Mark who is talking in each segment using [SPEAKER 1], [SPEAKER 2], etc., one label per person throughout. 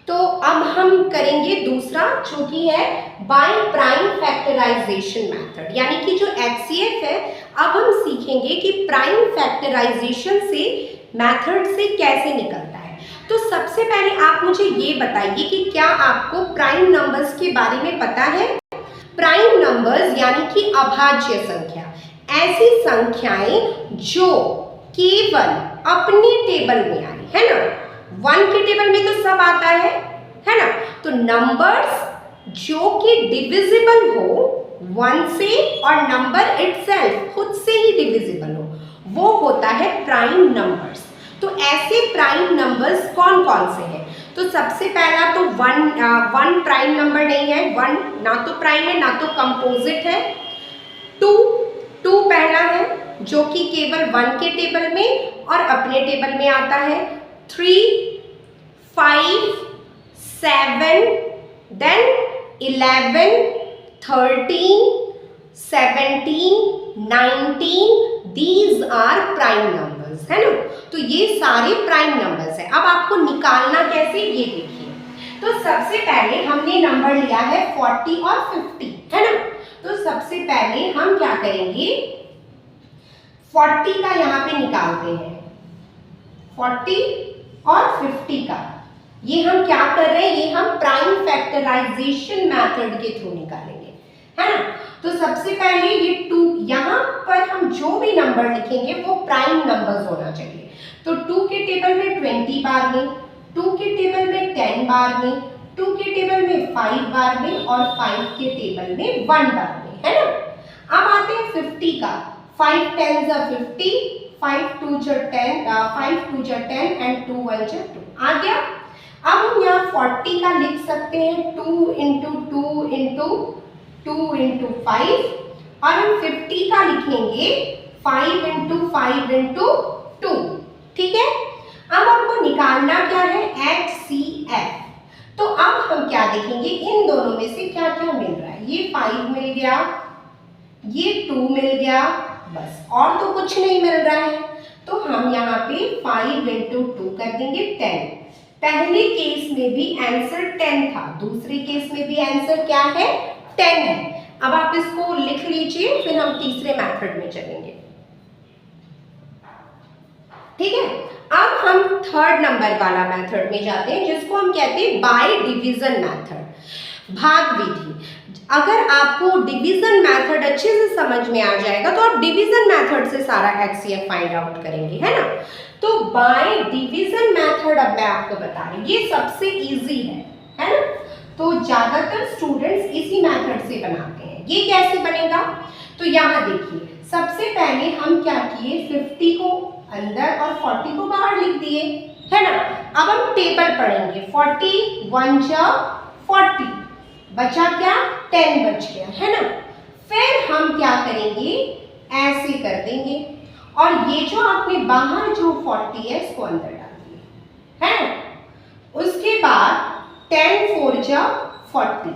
[SPEAKER 1] तो अब हम करेंगे दूसरा, जो कि है बाय प्राइम फैक्टराइजेशन मेथड, यानी कि जो HCF है, अब हम सीखेंगे कि प्राइम फैक्टराइजेशन से मेथड से कैसे निकलता है। तो सबसे पहले आप मुझे ये बताइए कि क्या आपको प्राइम नंबर्स के बारे में पता है? प्राइम नंबर्स यानी कि अभाज्य संख्या, ऐसी संख्याएं जो केवल अपने टेबल में आई है ना, 1 के टेबल में तो सब आता है ना, तो नंबर्स जो कि डिविजिबल हो 1 से और नंबर इटसेल्फ खुद से ही डिविजिबल हो, वो होता है प्राइम नंबर्स। तो ऐसे प्राइम नंबर्स कौन कौन से हैं? तो सबसे पहला तो वन प्राइम नंबर नहीं है, 1 ना तो प्राइम है ना तो कंपोजिट है। 2 पहला है जो कि केवल 1 के टेबल में और अपने टेबल में आता है। 3, 5, 7, then 11, 13, 17, 19, these are prime numbers, है ना। तो ये सारे प्राइम नंबर्स हैं। अब आपको निकालना कैसे, ये देखिए। तो सबसे पहले हमने नंबर लिया है 40 और 50, है ना। तो सबसे पहले हम क्या करेंगे, 40 का यहाँ पे निकालते हैं, 40 और 50 का। ये हम क्या कर रहे हैं, ये हम प्राइम फैक्टराइजेशन मेथड के थ्रू निकालेंगे, है ना। तो सबसे पहले ये 2, यहाँ पर हम जो भी नंबर लिखेंगे वो प्राइम नंबर्स होना चाहिए। तो 2 के टेबल में 20 बार में, 2 के टेबल में 10 बार में, 2 के टेबल में 5 बार में और 5 के टेबल में 1 बार में, है ना। अब आते हैं 50 का। 5 10 जा 50, 5 2 जा 10, 5 2 जा 10 एंड 2 1 जा 2 आ गया। अब हम यहाँ 40 का लिख सकते हैं 2 इंटू 2 इंटू 2 इंटू 5, और हम 50 का लिखेंगे 5 इंटू 5 इंटू 2, ठीक है। अब हमको निकालना क्या है, HCF। तो अब हम क्या देखेंगे, इन दोनों में से क्या क्या मिल रहा है। ये 5 मिल गया, ये 2 मिल गया, बस और तो कुछ नहीं मिल रहा है। तो हम यहाँ पे 5 इंटू 2 कर देंगे 10। पहले केस में भी आंसर 10 था, दूसरे केस में भी आंसर क्या है, 10 है। अब आप इसको लिख लीजिए, फिर हम तीसरे मेथड में चलेंगे, ठीक है। अब हम थर्ड नंबर वाला मेथड में जाते हैं, जिसको हम कहते हैं बाय डिवीजन मेथड, भाग विधि। अगर आपको डिवीजन मेथड अच्छे से समझ में आ जाएगा तो आप डिवीजन मेथड से सारा HCF फाइंड आउट करेंगे, है ना। तो बाय डिवीजन मेथड अब मैं आपको बता रही हूँ, ये सबसे इजी है ना। तो ज्यादातर स्टूडेंट्स इसी मेथड से बनाते हैं। ये कैसे बनेगा, तो यहाँ देखिए, सबसे पहले हम क्या किए, 50 को अंदर और 40 को बाहर लिख दिए, है ना। अब हम टेबल पढ़ेंगे, 40 1 जा 40, बचा क्या, 10 बच गया, है ना। फिर हम क्या करेंगे, ऐसे कर देंगे, और ये जो आपने बाहर जो 40 है इसको अंदर डाल दिए, है। उसके बाद 10 4 जा 40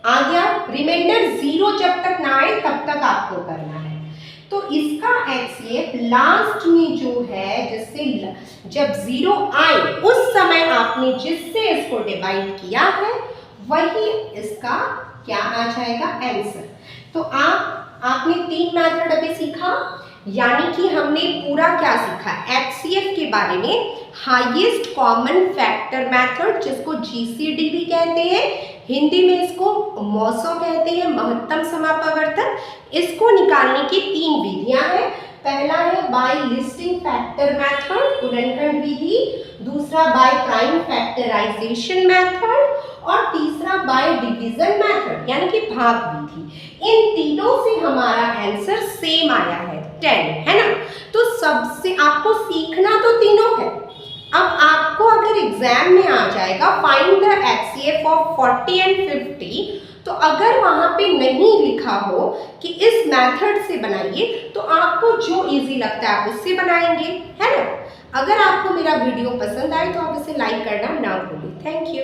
[SPEAKER 1] आ गया। रिमाइंडर 0 जब तक ना आए तब तक आपको करना है। तो इसका HCF लास्ट में जो है, जिससे जब 0 आए उस समय आपने जिससे इसको डिवाइड किया है वही इसका क्या आ जाएगा, आंसर। तो आपने 3 मेथड अभी सीखा, यानी कि हमने पूरा क्या सीखा, HCF के बारे में, हाईएस्ट कॉमन फैक्टर मेथड, जिसको GCD भी कहते हैं, हिंदी में इसको मॉसो कहते हैं, महत्तम समापवर्तन। इसको निकालने की 3 विधियां हैं। पहला है बाय लिस्टिंग फैक्टर मेथड, गुणनखंड विधि, दूसरा बाय प्राइम फैक्टराइजेशन मेथड, और तीसरा बाय डिवीजन मेथड यानी कि भाग विधि। इन तीनों से हमारा आंसर सेम आया है, 10, है ना। तो सबसे आपको सीखना तो तीनों है। अब आपको अगर एग्जाम में आ जाएगा find the HCF of 40 and 50, तो अगर वहां पे नहीं लिखा हो कि इस मेथड से बनाइए, तो आपको जो इजी लगता है आप उससे बनाएंगे, है ना। अगर आपको मेरा वीडियो पसंद आए तो आप इसे लाइक करना ना भूलें। Thank you.